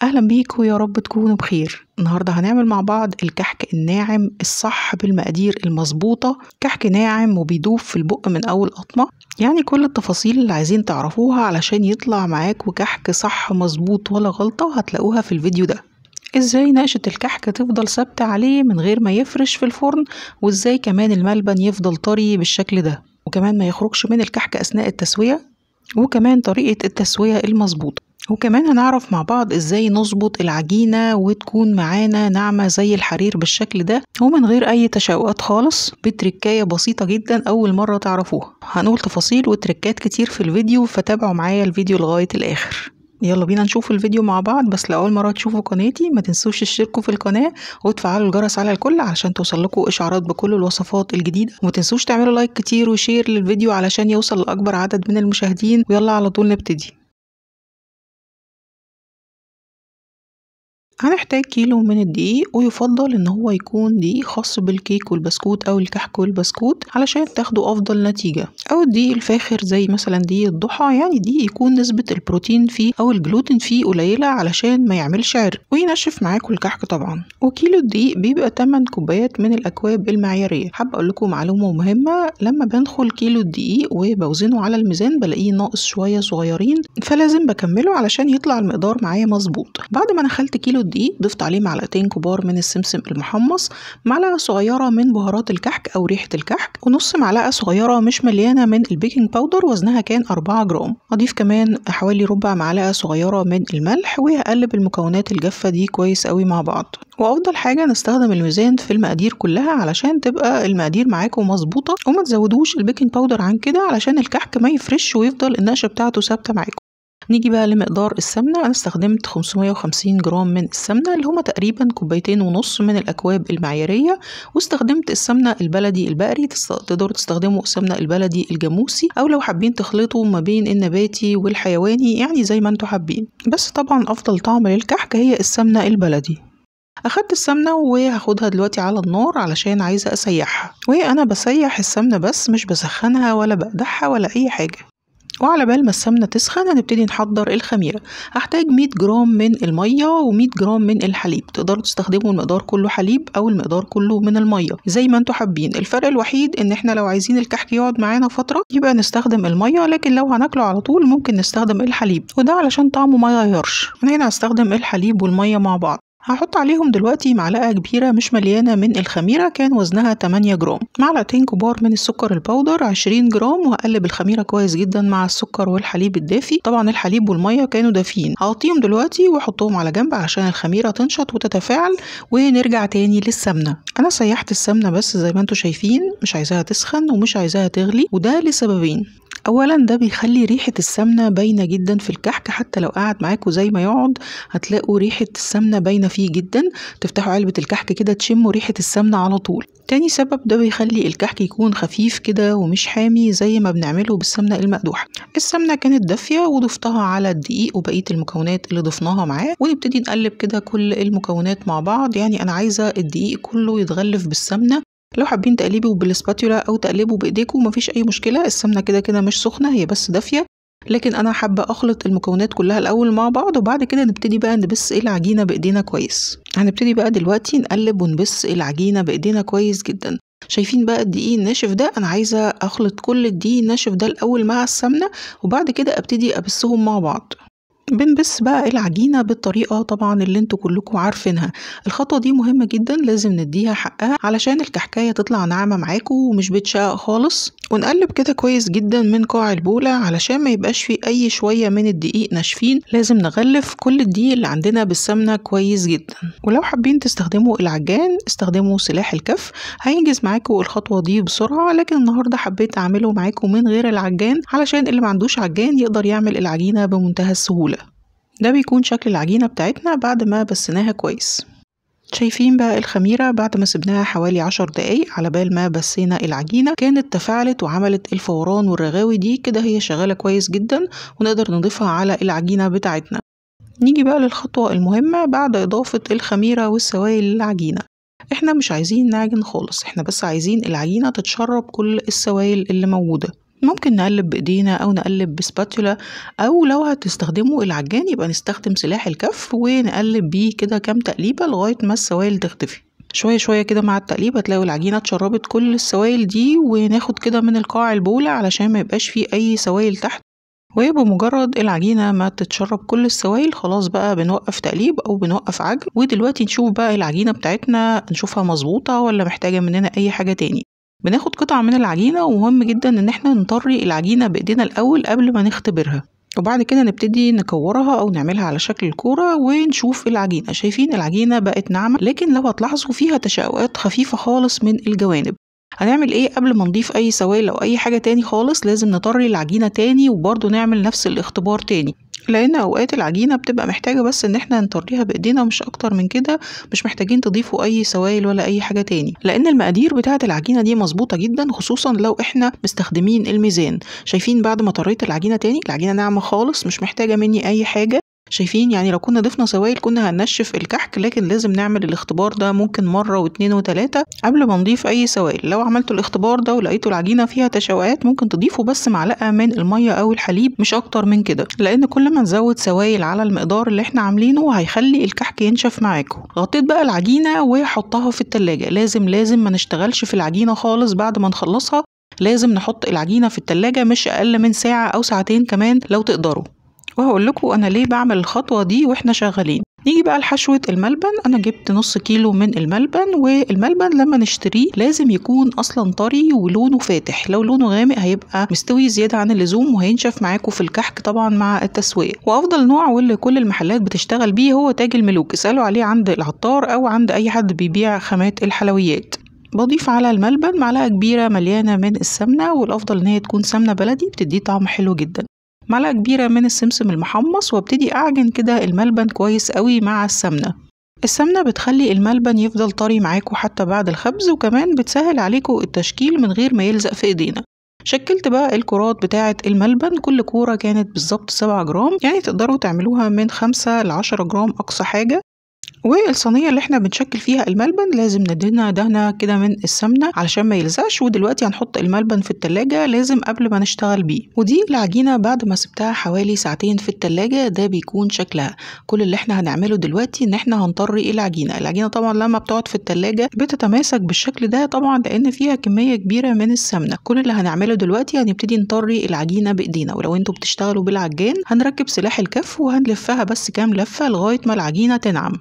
أهلا بيكم، يا رب تكونوا بخير. النهاردة هنعمل مع بعض الكحك الناعم الصح بالمقادير المظبوطة. كحك ناعم وبيدوب في البق من أول قطمة، يعني كل التفاصيل اللي عايزين تعرفوها علشان يطلع معاكوا كحك صح مظبوط ولا غلطة هتلاقوها في الفيديو ده. ازاي نقشة الكحك تفضل ثابتة عليه من غير ما يفرش في الفرن، وازاي كمان الملبن يفضل طري بالشكل ده وكمان ما يخرجش من الكحك أثناء التسوية، وكمان طريقة التسوية المظبوطة. وكمان هنعرف مع بعض ازاي نظبط العجينة وتكون معانا ناعمة زي الحرير بالشكل ده ومن غير اي تشوقات خالص، بتركاية بسيطة جدا اول مرة تعرفوها. هنقول تفاصيل وتركات كتير في الفيديو، فتابعوا معايا الفيديو لغاية الاخر. يلا بينا نشوف الفيديو مع بعض. بس لأول مرة تشوفوا قناتي ما تنسوش تشتركوا في القناة وتفعلوا الجرس على الكل علشان توصلكوا إشعارات بكل الوصفات الجديدة، وما تنسوش تعملوا لايك كتير وشير للفيديو علشان يوصل لأكبر عدد من المشاهدين. ويلا على طول نبتدي. هنحتاج كيلو من الدقيق، ويفضل ان هو يكون دقيق خاص بالكيك والبسكوت او الكحك والبسكوت علشان تاخدوا افضل نتيجة، او الدقيق الفاخر زي مثلا دقيق الضحى، يعني دقيق يكون نسبة البروتين فيه او الجلوتين فيه قليلة علشان ما يعملش عرق وينشف معاكم الكحك طبعا. وكيلو الدقيق بيبقى 8 كوبايات من الاكواب المعيارية. حابة اقول لكم معلومة مهمة، لما بدخل كيلو الدقيق وبوزنه على الميزان بلاقيه ناقص شوية صغيرين، فلازم بكمله علشان يطلع المقدار معايا مظبوط. بعد ما نخلت كيلو الدقيق ضفت عليه معلقتين كبار من السمسم المحمص، معلقة صغيرة من بهارات الكحك أو ريحة الكحك، ونص معلقة صغيرة مش مليانة من البيكنج باودر وزنها كان 4 جرام. أضيف كمان حوالي ربع معلقة صغيرة من الملح، وهقلب المكونات الجافة دي كويس قوي مع بعض. وأفضل حاجة نستخدم الميزان في المقادير كلها علشان تبقى المقادير معاكم مظبوطة، وما تزودوش البيكنج باودر عن كده علشان الكحك ما يفرش ويفضل النقشة بتاعته ثابتة معاكم. نيجي بقى لمقدار السمنة. أنا استخدمت 550 جرام من السمنة اللي هما تقريبا 2.5 كوبايات من الأكواب المعيارية، واستخدمت السمنة البلدي البقري. تقدروا تستخدموا السمنة البلدي الجاموسي، أو لو حابين تخلطوا ما بين النباتي والحيواني يعني زي ما انتوا حابين، بس طبعا أفضل طعم للكحك هي السمنة البلدي. أخدت السمنة وهاخدها دلوقتي على النار علشان عايزة أسيحها، وأنا بسيح السمنة بس مش بسخنها ولا بقدحها ولا أي حاجة. وعلى بال ما السمنة تسخن هنبتدي نحضر الخميرة. هحتاج 100 جرام من المية و100 جرام من الحليب. تقدروا تستخدموا المقدار كله حليب او المقدار كله من المية زي ما انتوا حابين. الفرق الوحيد ان احنا لو عايزين الكحك يقعد معانا فترة يبقى نستخدم المية، لكن لو هناكله على طول ممكن نستخدم الحليب، وده علشان طعمه ما يغيرش. انا هنا هستخدم الحليب والمية مع بعض. هحط عليهم دلوقتي معلقة كبيرة مش مليانة من الخميرة كان وزنها 8 جرام، معلقتين كبار من السكر البودر 20 جرام، وهقلب الخميرة كويس جدا مع السكر والحليب الدافي. طبعا الحليب والمية كانوا دافيين. هغطيهم دلوقتي واحطهم على جنب علشان الخميرة تنشط وتتفاعل، ونرجع تاني للسمنة. انا سيحت السمنة بس زي ما انتوا شايفين، مش عايزاها تسخن ومش عايزاها تغلي، وده لسببين. اولا ده بيخلي ريحة السمنة باينة جدا في الكحك، حتى لو قعد معاكوا زي ما يقعد هتلاقوا ريحة السمنة باينة فيه جدا. تفتحوا علبة الكحك كده تشموا ريحة السمنة على طول. تاني سبب ده بيخلي الكحك يكون خفيف كده ومش حامي زي ما بنعمله بالسمنة المقدوحة. السمنة كانت دافية وضفتها على الدقيق وبقية المكونات اللي ضفناها معاه، ونبتدي نقلب كده كل المكونات مع بعض. يعني انا عايزة الدقيق كله يتغلف بالسمنة. لو حابين تقلبوا بالسباتولا او تقلبوا بايديكم مفيش اي مشكله. السمنه كده كده مش سخنه، هي بس دافيه، لكن انا حابه اخلط المكونات كلها الاول مع بعض، وبعد كده نبتدي بقى نبس العجينه بايدينا كويس. هنبتدي بقى دلوقتي نقلب ونبس العجينه بايدينا كويس جدا. شايفين بقى الدقيق الناشف ده؟ انا عايزه اخلط كل الدقيق الناشف ده الاول مع السمنه، وبعد كده ابتدي ابسهم مع بعض. بنبس بقى العجينة بالطريقة طبعا اللي انتوا كلكم عارفينها. الخطوة دي مهمة جدا، لازم نديها حقها علشان الكحكاية تطلع ناعمة معاكم ومش بتشقق خالص. ونقلب كده كويس جدا من قاع البولة علشان ما يبقاش فيه اي شوية من الدقيق ناشفين. لازم نغلف كل الدقيق اللي عندنا بالسمنة كويس جدا. ولو حابين تستخدموا العجان استخدموا سلاح الكف، هينجز معاكم الخطوة دي بسرعة، لكن النهاردة حبيت اعمله معاكم من غير العجان علشان اللي ما عندوش عجان يقدر يعمل العجينة بمنتهى السهولة. ده بيكون شكل العجينة بتاعتنا بعد ما بسناها كويس. شايفين بقى الخميرة بعد ما سبناها حوالي 10 دقايق على بال ما بسينا العجينة كانت تفاعلت وعملت الفوران والرغاوي دي. كده هي شغالة كويس جدا ونقدر نضيفها على العجينة بتاعتنا. نيجي بقى للخطوة المهمة بعد إضافة الخميرة والسوائل للعجينة. احنا مش عايزين نعجن خالص، احنا بس عايزين العجينة تتشرب كل السوائل اللي موجودة. ممكن نقلب بايدينا او نقلب بسباتولا، او لو هتستخدموا العجان يبقى نستخدم سلاح الكف ونقلب بيه كده كام تقليبة لغاية ما السوائل تختفي. شوية شوية كده مع التقليب هتلاقوا العجينة اتشربت كل السوائل دي، وناخد كده من القاع البولة علشان ما يبقاش فيه اي سوائل تحت. وبمجرد العجينة ما تتشرب كل السوائل خلاص بقى بنوقف تقليب او بنوقف عجن. ودلوقتي نشوف بقى العجينة بتاعتنا نشوفها مظبوطة ولا محتاجة مننا اي حاجة تاني. بناخد قطعة من العجينة، ومهم جدا ان احنا نطري العجينة بايدينا الاول قبل ما نختبرها، وبعد كده نبتدي نكورها او نعملها على شكل الكورة ونشوف العجينة. شايفين العجينة بقت ناعمة، لكن لو هتلاحظوا فيها تشققات خفيفة خالص من الجوانب. هنعمل ايه قبل ما نضيف اي سوائل او اي حاجة تاني خالص؟ لازم نطري العجينة تاني، وبرضه نعمل نفس الاختبار تاني، لان اوقات العجينة بتبقى محتاجة بس ان احنا نطريها بايدينا مش اكتر من كده، مش محتاجين تضيفوا اي سوائل ولا اي حاجة تاني، لان المقادير بتاعة العجينة دي مظبوطة جدا، خصوصا لو احنا مستخدمين الميزان. شايفين بعد ما طريت العجينة تاني العجينة ناعمة خالص، مش محتاجة مني اي حاجة. شايفين يعني لو كنا ضفنا سوائل كنا هننشف الكحك، لكن لازم نعمل الاختبار ده ممكن مرة واثنين وثلاثة قبل ما نضيف اي سوائل. لو عملتوا الاختبار ده ولقيتوا العجينة فيها تشوقات ممكن تضيفوا بس معلقة من المية او الحليب، مش اكتر من كده، لان كل ما نزود سوائل على المقدار اللي احنا عاملينه هيخلي الكحك ينشف معاكم. غطيت بقى العجينة وحطها في التلاجة. لازم ما نشتغلش في العجينة خالص بعد ما نخلصها، لازم نحط العجينة في التلاجة مش اقل من ساعة او ساعتين كمان لو تقدروا. وهقول لكم انا ليه بعمل الخطوه دي واحنا شغالين. نيجي بقى لحشوه الملبن. انا جبت نص كيلو من الملبن، والملبن لما نشتريه لازم يكون اصلا طري ولونه فاتح، لو لونه غامق هيبقى مستوي زياده عن اللزوم وهينشف معاكم في الكحك طبعا مع التسويه. وافضل نوع واللي كل المحلات بتشتغل بيه هو تاج الملوك، اسالوا عليه عند العطار او عند اي حد بيبيع خامات الحلويات. بضيف على الملبن معلقه كبيره مليانه من السمنه، والافضل ان هي تكون سمنه بلدي بتديه طعم حلو جدا. معلقة كبيرة من السمسم المحمص، وابتدي أعجن كده الملبن كويس قوي مع السمنة. السمنة بتخلي الملبن يفضل طري معاكم حتى بعد الخبز، وكمان بتسهل عليكم التشكيل من غير ما يلزق في ايدينا. شكلت بقى الكرات بتاعة الملبن، كل كورة كانت بالظبط 7 جرام، يعني تقدروا تعملوها من 5 ل 10 جرام أقصى حاجة. والصينية اللي احنا بنشكل فيها الملبن لازم ندهنها دهنة كده من السمنة علشان ما يلزقش. ودلوقتي هنحط الملبن في التلاجة لازم قبل ما نشتغل بيه. ودي العجينة بعد ما سبتها حوالي ساعتين في التلاجة ده بيكون شكلها. كل اللي احنا هنعمله دلوقتي ان احنا هنطري العجينة طبعا لما بتقعد في التلاجة بتتماسك بالشكل ده طبعا لان فيها كمية كبيرة من السمنة. كل اللي هنعمله دلوقتي هنبتدي نطري العجينة بايدينا، ولو انتوا بتشتغلوا بالعجان هنركب سلاح الكف وهنلفها بس كام لفة لغاية ما العجينة تنعم.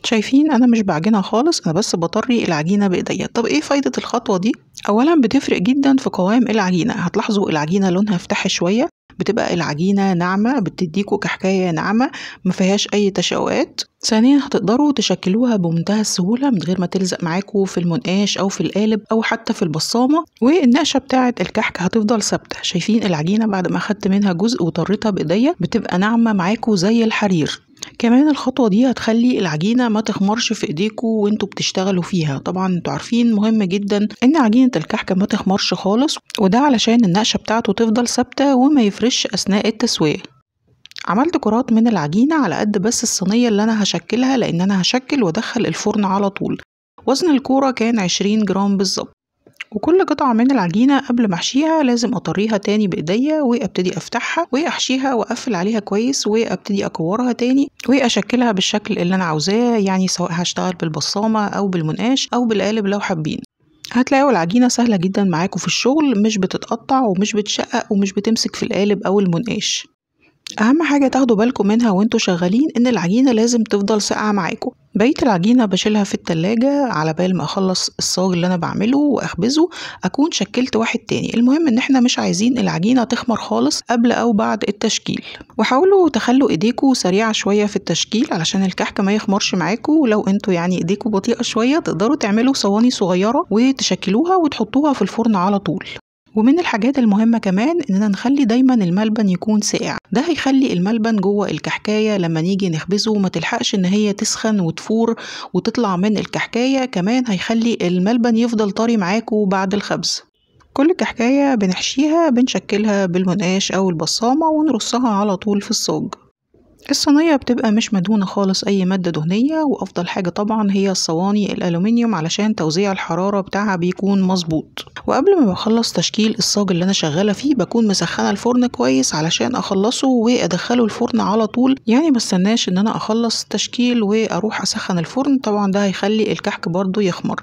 شايفين انا مش بعجنها خالص، انا بس بطري العجينه بايديا. طب ايه فايده الخطوه دي؟ اولا بتفرق جدا في قوام العجينه. هتلاحظوا العجينه لونها فتح شويه، بتبقى العجينه ناعمه، بتديكوا كحكايه ناعمه ما فيهاش اي تشققات. ثانيا هتقدروا تشكلوها بمنتهى السهوله من غير ما تلزق معاكوا في المنقاش او في القالب او حتى في البصامه، والنقشه بتاعه الكحك هتفضل ثابته. شايفين العجينه بعد ما اخدت منها جزء وطريتها بايديا بتبقى ناعمه معاكوا زي الحرير. كمان الخطوة دي هتخلي العجينة ما تخمرش في ايديكوا وانتوا بتشتغلوا فيها. طبعا انتوا عارفين مهم جدا ان عجينة الكحكة ما تخمرش خالص، وده علشان النقشة بتاعته تفضل ثابتة وما يفرش اثناء التسوية. عملت كرات من العجينة على قد بس الصينية اللي انا هشكلها، لان انا هشكل وادخل الفرن على طول. وزن الكورة كان 20 جرام بالظبط. وكل قطعة من العجينة قبل ما احشيها لازم اطريها تاني بايديا وابتدي افتحها واحشيها واقفل عليها كويس وابتدي اكورها تاني واشكلها بالشكل اللي انا عاوزاه، يعني سواء هشتغل بالبصامة او بالمنقاش او بالقالب لو حابين. هتلاقوا العجينة سهلة جدا معاكم في الشغل، مش بتتقطع ومش بتشقق ومش بتمسك في القالب او المنقاش. اهم حاجة تاخدوا بالكم منها وانتوا شغالين ان العجينة لازم تفضل ساقعة معاكم. بقية العجينة بشيلها في التلاجة على بال ما اخلص الصاج اللي انا بعمله واخبزه اكون شكلت واحد تاني. المهم ان احنا مش عايزين العجينة تخمر خالص قبل او بعد التشكيل. وحاولوا تخلوا ايديكوا سريعة شوية في التشكيل علشان الكحك ما يخمرش معاكم. ولو انتوا يعني ايديكوا بطيئة شوية تقدروا تعملوا صواني صغيرة وتشكلوها وتحطوها في الفرن على طول. ومن الحاجات المهمة كمان اننا نخلي دايما الملبن يكون ساقع، ده هيخلي الملبن جوه الكحكاية لما نيجي نخبزه ما تلحقش ان هي تسخن وتفور وتطلع من الكحكاية. كمان هيخلي الملبن يفضل طري معاكو بعد الخبز. كل كحكاية بنحشيها بنشكلها بالمنقاش او البصامة ونرصها على طول في الصاج. الصينية بتبقى مش مدهونة خالص أي مادة دهنية، وأفضل حاجة طبعا هي الصواني الألومنيوم علشان توزيع الحرارة بتاعها بيكون مظبوط. وقبل ما بخلص تشكيل الصاج اللي أنا شغالة فيه بكون مسخنة الفرن كويس علشان أخلصه وأدخله الفرن على طول، يعني مستناش إن أنا أخلص تشكيل وأروح أسخن الفرن، طبعا ده هيخلي الكحك برضو يخمر.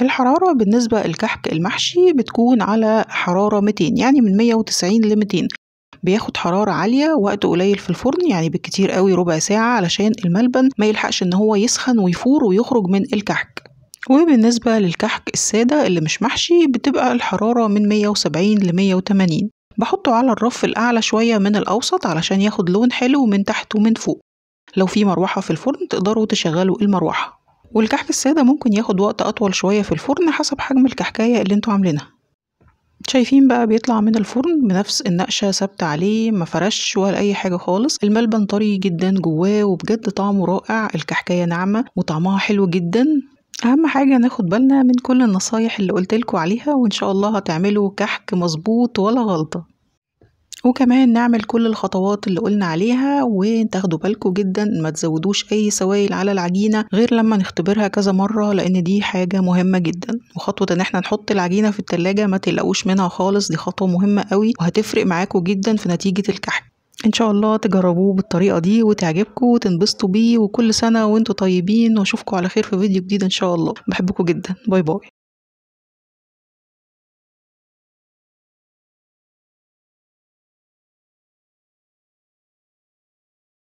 الحرارة بالنسبة للكحك المحشي بتكون على حرارة 200، يعني من 190 ل 200. بياخد حرارة عالية وقت قليل في الفرن، يعني بالكتير قوي ربع ساعة علشان الملبن ما يلحقش ان هو يسخن ويفور ويخرج من الكحك. وبالنسبة للكحك السادة اللي مش محشي بتبقى الحرارة من 170 ل 180. بحطه على الرف الأعلى شوية من الأوسط علشان ياخد لون حلو من تحت ومن فوق. لو في مروحة في الفرن تقدروا تشغلوا المروحة. والكحك السادة ممكن ياخد وقت أطول شوية في الفرن حسب حجم الكحكاية اللي انتوا عاملينها. شايفين بقى بيطلع من الفرن بنفس النقشة ثابتة عليه، ما فرش ولا أي حاجة خالص. الملبن طري جدا جواه وبجد طعمه رائع، الكحكاية ناعمة وطعمها حلو جدا. أهم حاجة ناخد بالنا من كل النصايح اللي قلتلكوا عليها، وإن شاء الله هتعملوا كحك مظبوط ولا غلطة. وكمان نعمل كل الخطوات اللي قلنا عليها، وتاخدوا بالكم جدا ما تزودوش اي سوائل على العجينة غير لما نختبرها كذا مرة، لان دي حاجة مهمة جدا. وخطوة ان احنا نحط العجينة في التلاجة ما تقلقوش منها خالص، دي خطوة مهمة قوي وهتفرق معاكم جدا في نتيجة الكحك. ان شاء الله تجربوه بالطريقة دي وتعجبكم وتنبسطوا بيه، وكل سنة وانتوا طيبين، واشوفكم على خير في فيديو جديد ان شاء الله. بحبكم جدا، باي باي.